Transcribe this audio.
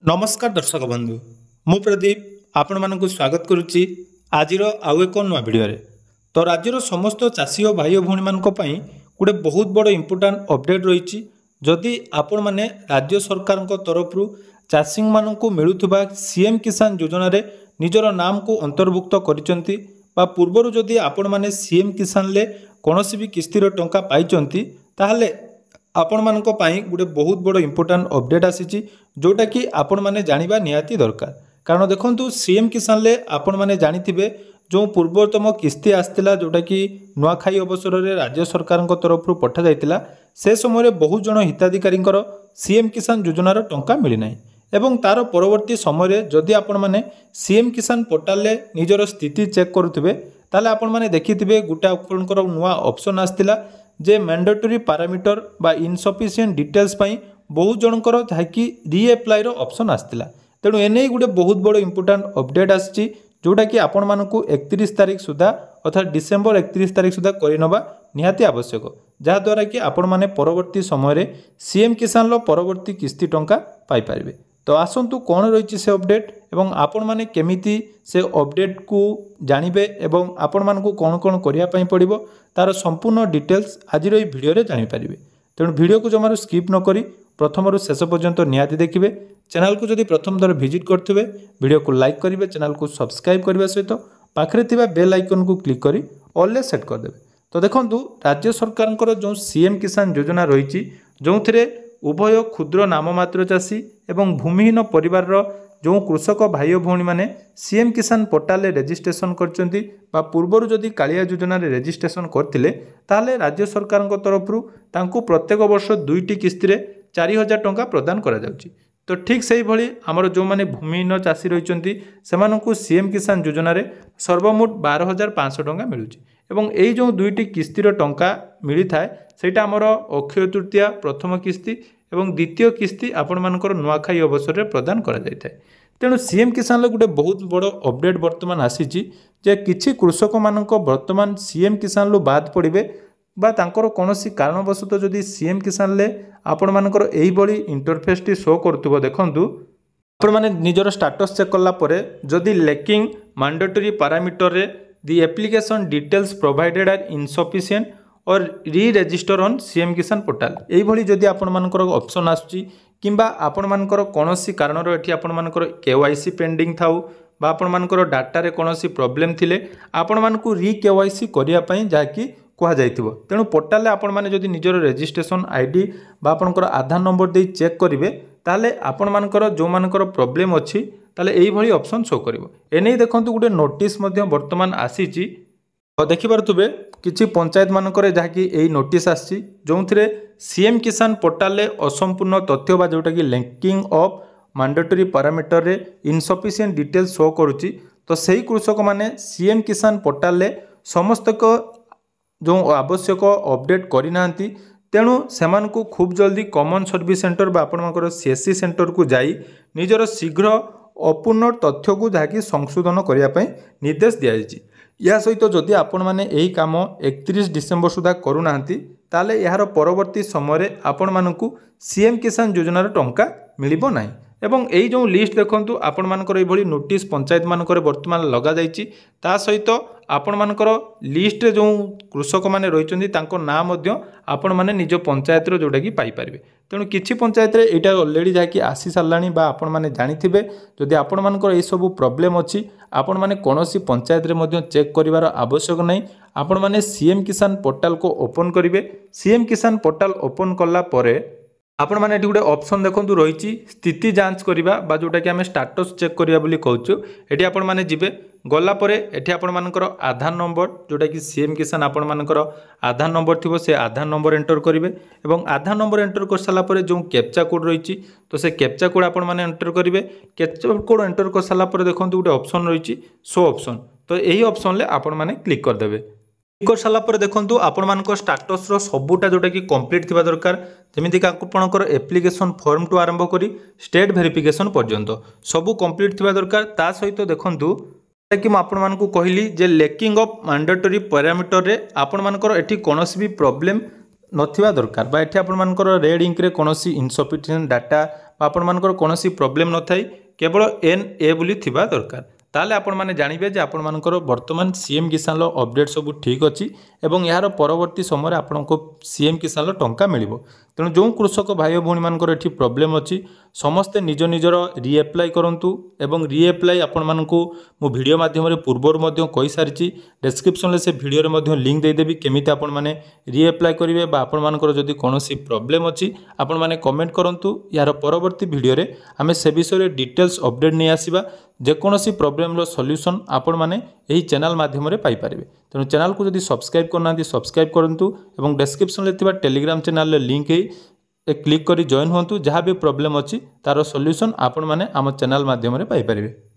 नमस्कार दर्शक बंधु मु प्रदीप आपण मानक स्वागत करुच्ची आज आउ एक नुआ भिडियो तो राज्यर समस्त चाषी और भाई भौणी मान गोटे बहुत बड़ इम्पोर्टाट अपडेट रही जदि आपण मैंने राज्य सरकार तरफ चाषी मानक मिलूवा सीएम किसान योजन निजर नाम को अंतर्भुक्त कर पूर्वर जदि आपण मैंने सीएम किसान ले कौन भी किस्तिर टंका पाई ताहले आपण मानक पई गोटे बहुत बड़ इम्पोर्टाट अपडेट आसी जोटा कि आपण माने जानिबा निहाती दरकार। कारण देखंतु सीएम किसान ले आपण माने जानिथिबे जो पूर्वतम किस्ती आसतिला जोटा कि नुआखाई अवसर में राज्य सरकार तरफ पठा जाइतिला से समय बहुत जन हिताधिकारी सीएम किसान योजनार टंका मिली नाही एवं तार परवर्ती समय जदि आपण माने सीएम किसान पोर्टाल ले निजर स्थिति चेक करुथिबे ताले आपण माने देखिथिबे गोटे आपनकर नुआ ऑप्शन आसतिला जे मैंडेटरी पैरामीटर बा इनसफिशिएंट डिटेल्स पई बहुत जनकर जहाँकि रीएप्लायर ऑप्शन आसतिला तेणु एने गोटे बहुत बड़ इम्पोर्टाट अपडेट आसी जोटा कि आपण मानकु 31 तारीख सुधा अर्थात डिसेम्बर 31 तारीख सुधा करनबा निहाती आवश्यक जहाँद्वारा कि आपण माने परवर्ती समय सीएम किसान परवर्ती किस्ती टंका पाई पारिबे। तो आसंतु कौन रही से अपडेट एवं आपण माने केमिति से अपडेट को जानिबे एवं आपण मानकु कौन कौन करिया पड़िबो तार संपूर्ण डिटेल्स आज ये वीडियो रे जानि पारिबे। तेणु वीडियो को जमार स्किप न करी प्रथम शेष पर्यंत निहाती देखिए। चैनल को जदि प्रथम थर विजिट करथिबे वीडियो को लाइक करेंगे, चैनल को सब्सक्राइब करने सहित पाखरे थिबा बेल आइकन को क्लिक करी ऑल ले सेट करदेवे। तो देखंतु राज्य सरकार जो सीएम किसान योजना रही जो उभय क्षुद्र नाममात्र चाषी एवं भूमिहीन परिवार जो कृषक भाई भौणी मैंने सीएम किसान पोर्टाल रेजिस्ट्रेशन करचंती बा पूर्वर जदि कालिया योजना रेजिस्ट्रेशन करथिले ताहले राज्य सरकार तरफ तांको प्रत्येक वर्ष 2टी किस्ती रे 4000 टंका प्रदान करा जाउची। तो ठीक से भली आमर जो माने भूमिहीन चाषी रहिचंती सेमानकु सीएम किसान योजना रे सर्वमोट 12500 टंका मिलुची एवं एई जो 2टी किस्तीर टंका मिली थाए सेटा आमर अक्षय तृतीया प्रथम किस्ती एवं द्वितीय किस्ती आपण मानकर नुआखाई अवसर में प्रदान करा जाय थाए। तेणु सीएम किसान गोटे बहुत बड़ अपडेट वर्तमान आसी जे किछि कृषक मानक वर्तमान सीएम किसान बाद पड़े बा तांकर कोनोसी कारणवशत जदि सीएम किसान ले आपण मानकर एही बड़ी इंटरफेस टी शो करथुबो देखंतु आपण माने निजर स्टेटस चेक करला परे जदि लैकिंग मैंडेटरी पैरामीटर रे the application details provided are insufficient or reregister on CM Kisan portal एही भली जदि आपण मानकर ऑप्शन आसुची किंबा आपण मानकर कोनोसी कारणर एठी आपण मानकर केवाईसी पेंडिंग थाउ बा आपण मानकर डाटा रे कोनोसी प्रॉब्लम थिले आपण मानकु री केवाईसी करिया पई जाकी कह जाइथिबो। तेणु पोर्टाल आपण माने जदि निजर रजिस्ट्रेशन आईडी बा आपनकर आधार नंबर दे चेक करिवे ताले आपण मानकर जो मानकर प्रॉब्लम अछि ताले एही भली ऑप्शन शो करिवो। एनै देखंतु गुटे नोटिस मध्ये वर्तमान आसीची देखि पारुथबे किछि पंचायत मानकर जहाँकि यही नोटिस आसी जो सीएम किसान पोर्टाल असंपूर्ण तथ्य बा जोटा कि लिंकिंग ऑफ मैंडेटरी पैरामीटर रे इनसफिशिएंट डिटेल्स शो करुच्ची। तो सही कृषक माने सीएम किसान पोर्टाल समस्त जो आवश्यक अपडेट करना तेणु सेमानकु खूब जल्दी कॉमन सर्विस सेंटर बा आपनकर सीएससी सेंटर को जाई निजर शीघ्र अपूर्ण तथ्य को जहाँकि संशोधन करने पई निर्देश दिया जायछि। या सहित जदि आपण माने एही काम 31 डिसेम्बर सुधा करूना ताले यार परवर्ती समय आपण मानकु सीएम किसान योजनार टंका मिलिबो नाही एवं एही जो लिस्ट देखंतु आपण मानकर एही भली नोटिस पंचायत मानकर वर्तमान लगा जायछि ता सहित आपण मानकर लिस्ट रे जो कृषक माने रहिचंदी तांको नाम मध्य आपण माने निज पंचायत रो जोटा कि पाई परिबे। तेणु किछि पंचायत रे एटा ऑलरेडी जाकि आसी सारलानी बा आपण माने जानिथिबे जदि आपण मानकर एही सब प्रॉब्लम अछि आपण माने कोनोसी पंचायत रे मध्य चेक करिवार आवश्यक नाही। आपण माने सीएम किसान पोर्टाल को ओपन करिवे। सीएम किसान पोर्टाल ओपन करला परे आपण माने एठी गुटे ऑप्शन देखंतु रहिछि स्थिति जांच करिबा बा जोटा कि हमें स्टेटस चेक करिया बोली कहउछु। एठी आपण माने जिबे गला परे एठी आपण मानकर आधार नंबर जोटा कि सीएम किसान आपण मानकर आधार नंबर थिबो से आधार नंबर एंटर करिवे एवं आधार नंबर एंटर कर साला परे जो कैप्चा कोड रहिछि तो से कैप्चा कोड आपण माने एंटर करिवे। कैप्चा कोड एंटर कर साला परे देखंतु गुटे ऑप्शन रहिछि शो ऑप्शन तो एही ऑप्शन ले आपण माने क्लिक कर देबे। कर साला पर देखंतु आपण मानक स्टेटस रो सबुटा जोटा कि कंप्लीट थिबा दरकार जेमिति का आपणकर एप्लीकेशन फॉर्म टू आरंभ करी स्टेट वेरिफिकेशन पर्यंत सबु कंप्लीट थिबा दरकार। ता सहित देखंतु कि आपण मानकु कहली जे लैकिंग ऑफ मैंडेटरी पैरामीटर रे आपण मानकर एठी कोनोसी भी प्रॉब्लम नथिबा दरकार बा एठी आपण मानकर रेड इंक रे कोनोसी इनसफिशिएंट डाटा आपण मानकर कोनोसी प्रॉब्लम न थाई केवल NA बोली थिबा दरकार ताले आपण माने जानिबे जे आपण मानकर वर्तमान सीएम किसान लो अपडेट सब ठीक अछि एवं यार परवर्ती समय आपण को सीएम किसान लो टंका मिलिबो। तेणु जो कृषक भाई भौणी मानकर एठी प्रॉब्लम अछि समस्ते निज निजर रीएप्लाय करंतु एवं रीएप्लाय आपण मानकु मो वीडियो माध्यम रे पूर्वर मध्य कहि सारिछि डिस्क्रिप्शन ले से वीडियो रे मध्य लिंक दे देबी केमिति आपण माने रीएप्लाय करिवे बा आपण मानकर जदि कोनोसी प्रॉब्लम अछि आपण माने कमेंट करंतु यार परवर्ती वीडियो रे हमें से विषय रे डिटेल्स अपडेट नै आसीबा जेकोसी प्रॉब्लम रो सॉल्यूशन आपण माने एही चैनल माध्यम रे पाई परिबे। तेणु चैनल को जदि सब्सक्राइब करना सब्सक्राइब करंतु एवं डिस्क्रिप्शन ले थिबा टेलीग्राम चैनल रे लिंक क्लिक करी जॉइन होंतु जहाँ भी प्रॉब्लम अछि तार सॉल्यूशन आपण माने आम चैनल माध्यम रे पाई परिबे।